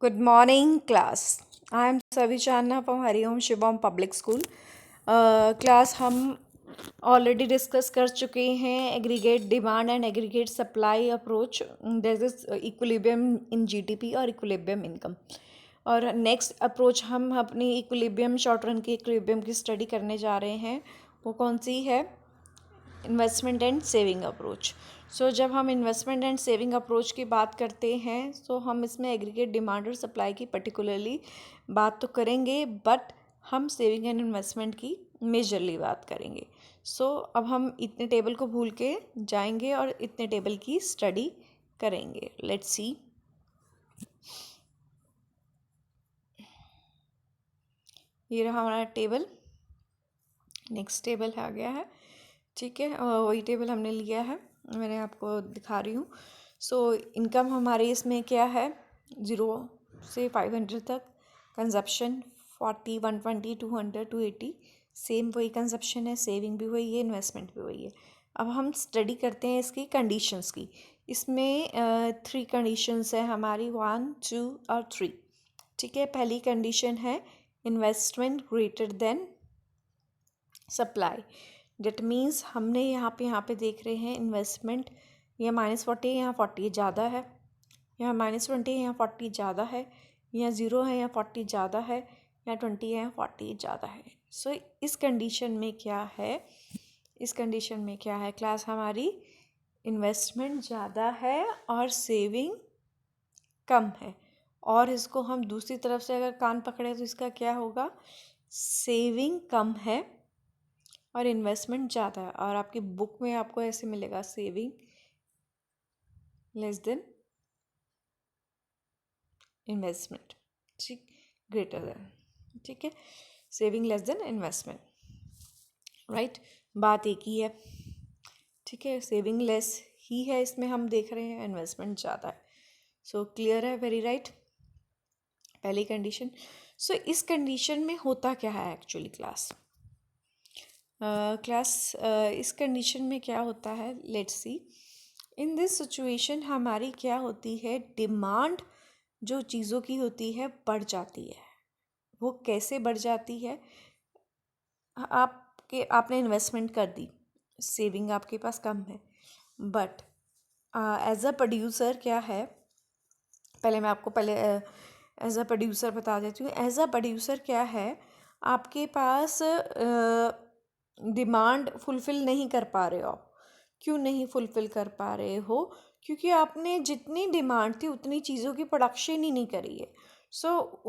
Good morning, class. I am Savi Channa from Hariom Shivam Public School. Class हम already discuss कर चुके हैं aggregate demand and aggregate supply approach, that is equilibrium in GDP और equilibrium income. और next approach हम अपनी equilibrium short run की equilibrium की स्टडी करने जा रहे हैं। वो कौन सी है? Investment and saving approach. So जब हम इन्वेस्टमेंट एंड सेविंग अप्रोच की बात करते हैं तो हम इसमें एग्रीगेट डिमांड और सप्लाई की पर्टिकुलरली बात तो करेंगे, बट हम सेविंग एंड इन्वेस्टमेंट की मेजरली बात करेंगे। अब हम इतने टेबल को भूल के जाएंगे और इतने टेबल की स्टडी करेंगे। Let's see. ये रहा हमारा टेबल। नेक्स्ट टेबल आ गया है, ठीक है। वही टेबल हमने लिया है, मैंने आपको दिखा रही हूँ। इनकम हमारी इसमें क्या है? 0 से 500 तक। कंजप्शन 40, 120, 200, 280, सेम वही कंजप्शन है। सेविंग भी वही है, इन्वेस्टमेंट भी वही है। अब हम स्टडी करते हैं इसकी कंडीशंस की। इसमें 3 कंडीशंस है हमारी, 1, 2 और 3, ठीक है। पहली कंडीशन है investment greater than supply. That means हमने यहाँ पे देख रहे हैं इन्वेस्टमेंट, यह -40 है, यहाँ 40 ज़्यादा है। यहाँ -20 है, यहाँ 40 ज़्यादा है। यहाँ 0 है, यहाँ 40 ज़्यादा है। यहाँ 20 है, यहाँ 40 ज़्यादा है। इस कंडीशन में क्या है? इस कंडीशन में क्या है क्लास? हमारी इन्वेस्टमेंट ज़्यादा है और सेविंग कम है। और इसको हम दूसरी तरफ से अगर कान पकड़े तो इसका क्या होगा? सेविंग कम है और इन्वेस्टमेंट ज़्यादा है। और आपकी बुक में आपको ऐसे मिलेगा, सेविंग लेस देन इन्वेस्टमेंट, ठीक, ग्रेटर देन, ठीक है। Saving less than investment, right. बात एक ही है, ठीक है। सेविंग लेस ही है इसमें हम देख रहे हैं, इन्वेस्टमेंट ज़्यादा है। क्लियर है? Very right. पहली कंडीशन। इस कंडीशन में होता क्या है एक्चुअली क्लास? इस कंडीशन में क्या होता है? Let's see. In this situation हमारी क्या होती है? डिमांड जो चीज़ों की होती है बढ़ जाती है। वो कैसे बढ़ जाती है? आपने इन्वेस्टमेंट कर दी, सेविंग आपके पास कम है, बट एज अ प्रोड्यूसर क्या है? पहले मैं आपको एज अ प्रोड्यूसर बता देती हूँ। एज अ प्रोड्यूसर क्या है? आपके पास डिमांड फुलफ़िल नहीं कर पा रहे हो आप। क्यों नहीं फुलफ़िल कर पा रहे हो? क्योंकि आपने जितनी डिमांड थी उतनी चीज़ों की प्रोडक्शन ही नहीं करी है।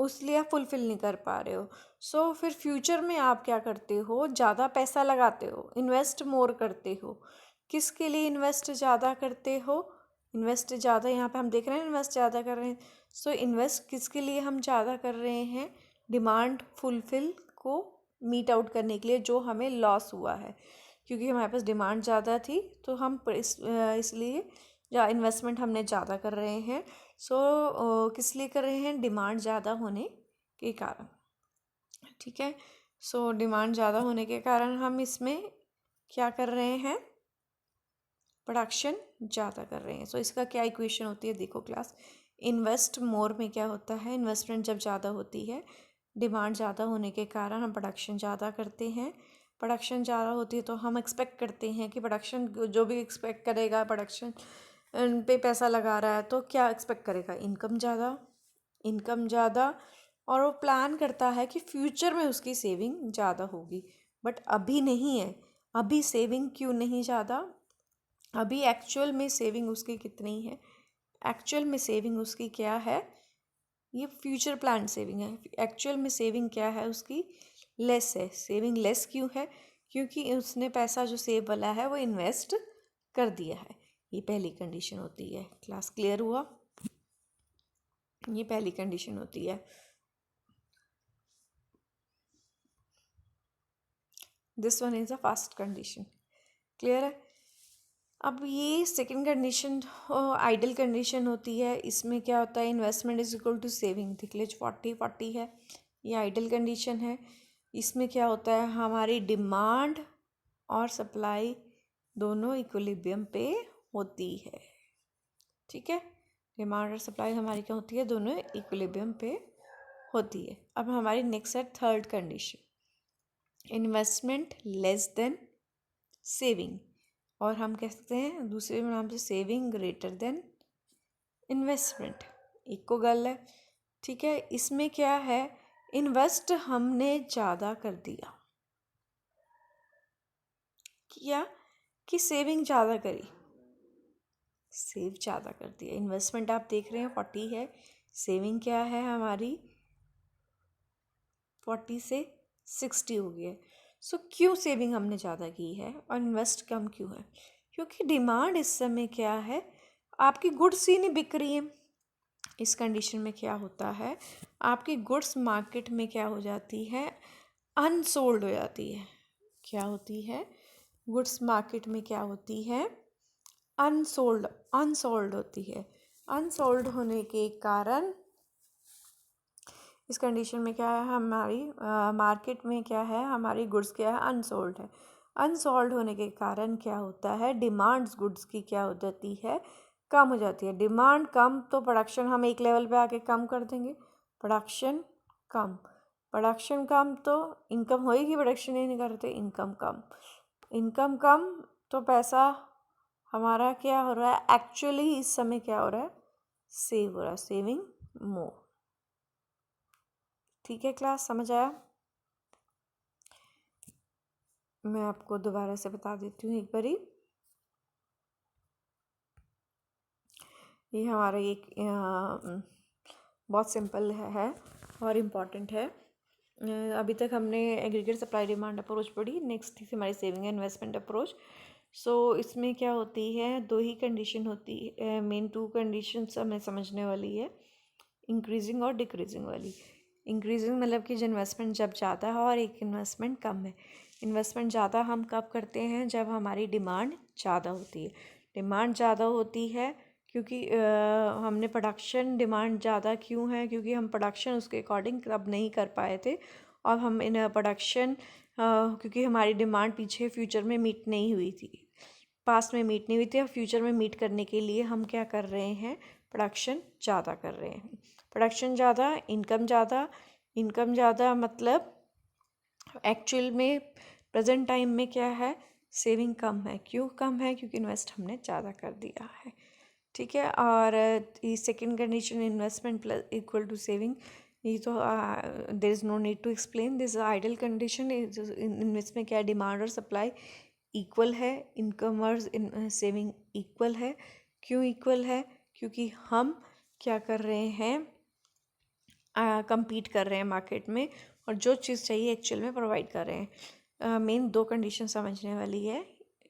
इसलिए आप फुलफ़िल नहीं कर पा रहे हो। फिर फ्यूचर में आप क्या करते हो? ज़्यादा पैसा लगाते हो, इन्वेस्ट मोर करते हो। किसके लिए इन्वेस्ट ज़्यादा करते हो? इन्वेस्ट ज़्यादा यहाँ पे हम देख रहे हैं, इन्वेस्ट ज़्यादा कर रहे हैं। इन्वेस्ट किसके लिए हम ज़्यादा कर रहे हैं? डिमांड फुलफ़िल को मीट आउट करने के लिए, जो हमें लॉस हुआ है। क्योंकि हमारे पास डिमांड ज़्यादा थी तो हम इसलिए इन्वेस्टमेंट हमने ज़्यादा कर रहे हैं। किस लिए कर रहे हैं? डिमांड ज़्यादा होने के कारण, ठीक है। डिमांड ज़्यादा होने के कारण हम इसमें क्या कर रहे हैं? प्रोडक्शन ज़्यादा कर रहे हैं। इसका क्या इक्वेशन होती है? देखो क्लास, इन्वेस्ट मोर में क्या होता है? इन्वेस्टमेंट जब ज़्यादा होती है, डिमांड ज़्यादा होने के कारण हम प्रोडक्शन ज़्यादा करते हैं। प्रोडक्शन ज़्यादा होती है तो हम एक्सपेक्ट करते हैं कि प्रोडक्शन, जो भी एक्सपेक्ट करेगा प्रोडक्शन पे पैसा लगा रहा है तो क्या एक्सपेक्ट करेगा? इनकम ज़्यादा, इनकम ज़्यादा। और वो प्लान करता है कि फ्यूचर में उसकी सेविंग ज़्यादा होगी, बट अभी नहीं है। अभी सेविंग क्यों नहीं ज़्यादा? अभी एक्चुअल में सेविंग उसकी कितनी है? एक्चुअल में सेविंग उसकी क्या है? ये फ्यूचर प्लान सेविंग है। एक्चुअल में सेविंग क्या है उसकी? लेस है। सेविंग लेस क्यों है? क्योंकि उसने पैसा जो सेव वाला है वो इन्वेस्ट कर दिया है। ये पहली कंडीशन होती है। क्लास क्लियर हुआ? ये पहली कंडीशन होती है। This one is a first condition. Clear है? अब ये सेकंड कंडीशन आइडल कंडीशन होती है। इसमें क्या होता है? Investment is equal to saving, थिकलेज 40-40 है। ये आइडल कंडीशन है। इसमें क्या होता है? हमारी डिमांड और सप्लाई दोनों इक्विलिब्रियम पे होती है, ठीक है। डिमांड और सप्लाई हमारी क्या होती है, दोनों इक्विलिब्रियम पे होती है। अब हमारी नेक्स्ट है third condition, investment less then saving, और हम कह सकते हैं दूसरे नाम से सेविंग ग्रेटर देन इन्वेस्टमेंट, एक को गल है। ठीक है, इसमें क्या है, इन्वेस्ट हमने ज़्यादा कर दिया, किया कि सेविंग ज़्यादा करी, सेव ज़्यादा कर दिया। इन्वेस्टमेंट आप देख रहे हैं 40 है, सेविंग क्या है हमारी 40 से 60 हो गई है। सो क्यों सेविंग हमने ज़्यादा की है और इन्वेस्ट कम क्यों है, क्योंकि डिमांड इस समय क्या है, आपकी गुड्स ही नहीं बिक रही है। इस कंडीशन में क्या होता है, आपकी गुड्स मार्केट में क्या हो जाती है, अनसोल्ड हो जाती है। क्या होती है, गुड्स मार्केट में क्या होती है, अनसोल्ड होती है। अनसोल्ड होने के कारण इस कंडीशन में क्या है, हमारी मार्केट में क्या है, हमारी गुड्स क्या है, अनसोल्ड है। अनसोल्ड होने के कारण क्या होता है, डिमांड्स गुड्स की क्या हो जाती है, कम हो जाती है। डिमांड कम तो प्रोडक्शन हम एक लेवल पे आके कम कर देंगे, प्रोडक्शन कम, प्रोडक्शन कम तो इनकम होएगी, प्रोडक्शन ही नहीं करते, इनकम कम, इनकम कम तो पैसा हमारा क्या हो रहा है, एक्चुअली इस समय क्या हो रहा है, सेव हो रहा है, सेविंग मोर। ठीक है क्लास, समझ आया? मैं आपको दोबारा से बता देती हूँ एक बारी। ये हमारा एक बहुत सिंपल है और इम्पॉर्टेंट है। अभी तक हमने एग्रीगेट सप्लाई डिमांड अप्रोच पढ़ी, नेक्स्ट थी हमारी सेविंग एंड इन्वेस्टमेंट अप्रोच। सो इसमें क्या होती है, दो ही कंडीशन होती है, मेन टू कंडीशंस हमें समझने वाली है, इंक्रीजिंग और डिक्रीजिंग वाली। इंक्रीजिंग मतलब कि इन्वेस्टमेंट जब ज़्यादा है और एक इन्वेस्टमेंट कम है। इन्वेस्टमेंट ज़्यादा हम कब करते हैं, जब हमारी डिमांड ज़्यादा होती है। डिमांड ज़्यादा होती है क्योंकि हमने प्रोडक्शन, डिमांड ज़्यादा क्यों है, क्योंकि हम प्रोडक्शन उसके अकॉर्डिंग तब नहीं कर पाए थे, और हम इन प्रोडक्शन क्योंकि हमारी डिमांड पीछे फ्यूचर में मीट नहीं हुई थी, पास्ट में मीट नहीं हुई थी, और फ्यूचर में मीट करने के लिए हम क्या कर रहे हैं, प्रोडक्शन ज़्यादा कर रहे हैं। प्रोडक्शन ज़्यादा, इनकम ज़्यादा, इनकम ज़्यादा मतलब एक्चुअल में प्रेजेंट टाइम में क्या है, सेविंग कम है। क्यों कम है, क्योंकि इन्वेस्ट हमने ज़्यादा कर दिया है। ठीक है, और second condition, investment plus equal to saving, ये तो there is no need to explain, this ideal condition. इनमें क्या, डिमांड और सप्लाई इक्वल है, इनकम और सेविंग इक्वल है। क्यों इक्वल है, क्योंकि हम क्या कर रहे हैं, compete कर रहे हैं मार्केट में, और जो चीज़ चाहिए एक्चुअल में प्रोवाइड कर रहे हैं। मेन दो कंडीशन समझने वाली है,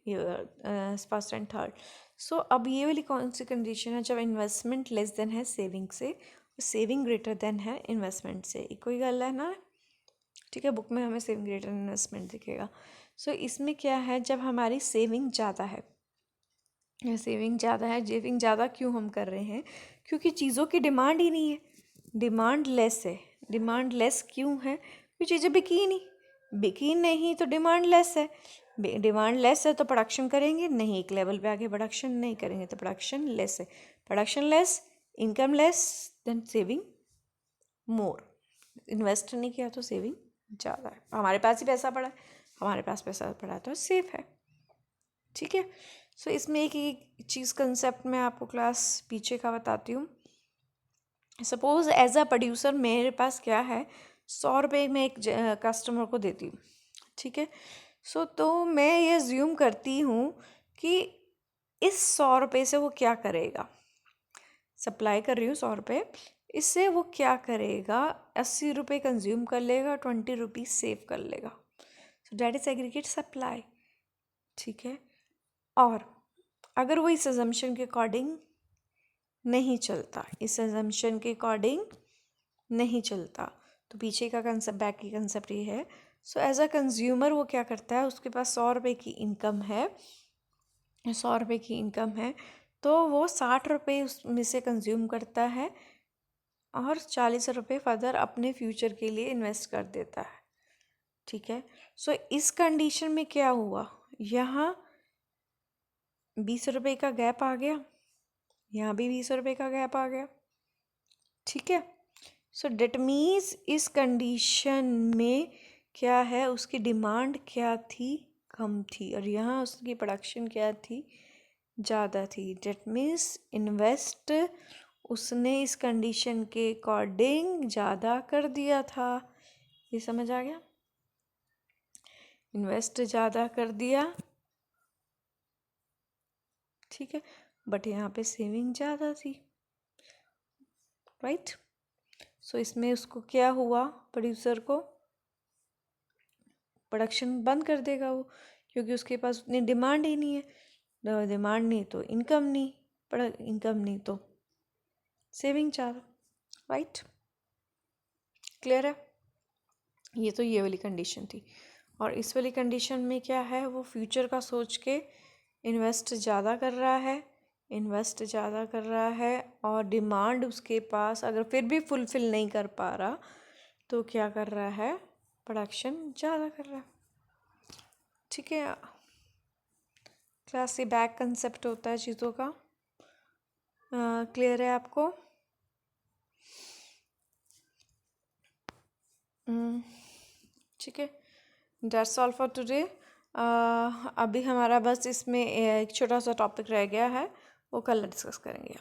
फर्स्ट एंड थर्ड। सो अब ये वाली कौन सी कंडीशन है, जब इन्वेस्टमेंट लेस देन है सेविंग से, सेविंग ग्रेटर देन है इन्वेस्टमेंट से, एक कोई गल है ना। ठीक है, बुक में हमें सेविंग ग्रेटर इन्वेस्टमेंट दिखेगा। सो इसमें क्या है, जब हमारी सेविंग ज़्यादा है, सेविंग ज़्यादा है, सेविंग ज़्यादा क्यों हम कर रहे हैं, क्योंकि चीज़ों की डिमांड ही नहीं है, डिमांड लेस है। डिमांड लेस क्यों है, क्योंकि चीज़ें बिकी ही नहीं, बिकी नहीं तो डिमांड लेस है। डिमांड लेस है तो प्रोडक्शन करेंगे नहीं, एक लेवल पे आके प्रोडक्शन नहीं करेंगे तो प्रोडक्शन लेस है। Production less, income less, then saving more. Invest नहीं किया तो सेविंग ज़्यादा है, हमारे पास ही पैसा पड़ा है, हमारे पास पैसा पड़ा है तो सेफ है। ठीक है, सो इसमें एक चीज़ कंसेप्ट मैं आपको क्लास पीछे का बताती हूँ। सपोज़ एज अ प्रोड्यूसर मेरे पास क्या है, 100 रुपये में एक कस्टमर को देती हूँ। ठीक है, सो तो मैं ये ज्यूम करती हूँ कि इस 100 रुपये से वो क्या करेगा, सप्लाई कर रही हूँ 100 रुपये, इससे वो क्या करेगा, 80 रुपये कंज्यूम कर लेगा, 20 रुपीज़ सेव कर लेगा। So that is aggregate supply. ठीक है, और अगर वो इस अजम्पशन के अकॉर्डिंग नहीं चलता, इस अजम्पशन के अकॉर्डिंग नहीं चलता, तो पीछे का कंसेप्ट, बैक की कंसेप्ट ये है। सो एज अ कंज्यूमर वो क्या करता है, उसके पास 100 रुपये की इनकम है, 100 रुपये की इनकम है, तो वो 60 रुपये उसमें से कंज्यूम करता है और 40 रुपये फर्दर अपने फ्यूचर के लिए इन्वेस्ट कर देता है। ठीक है, सो इस कंडीशन में क्या हुआ, यहाँ 20 रुपये का गैप आ गया, यहाँ भी 20 रुपये का गैप आ गया। ठीक है, सो डेट मीन्स इस कंडीशन में क्या है, उसकी डिमांड क्या थी, कम थी, और यहाँ उसकी प्रोडक्शन क्या थी, ज़्यादा थी। डेट मीन्स इन्वेस्ट उसने इस कंडीशन के अकॉर्डिंग ज़्यादा कर दिया था। ये समझ आ गया, इन्वेस्ट ज़्यादा कर दिया, ठीक है, बट यहाँ पे सेविंग ज़्यादा थी, राइट। सो इसमें उसको क्या हुआ, प्रोड्यूसर को प्रोडक्शन बंद कर देगा वो, क्योंकि उसके पास उतनी डिमांड ही नहीं है। डिमांड नहीं तो इनकम नहीं, इनकम नहीं तो सेविंग ज़्यादा, राइट। क्लियर है, ये तो ये वाली कंडीशन थी। और इस वाली कंडीशन में क्या है, वो फ्यूचर का सोच के इन्वेस्ट ज़्यादा कर रहा है, इन्वेस्ट ज़्यादा कर रहा है, और डिमांड उसके पास अगर फिर भी फुलफ़िल नहीं कर पा रहा तो क्या कर रहा है, प्रोडक्शन ज़्यादा कर रहा है। ठीक है, क्लास से बैक कंसेप्ट होता है चीज़ों का। क्लियर है आपको? ठीक है, दैट्स ऑल फॉर टुडे। अभी हमारा बस इसमें एक छोटा सा टॉपिक रह गया है, वो कल डिस्कस करेंगे।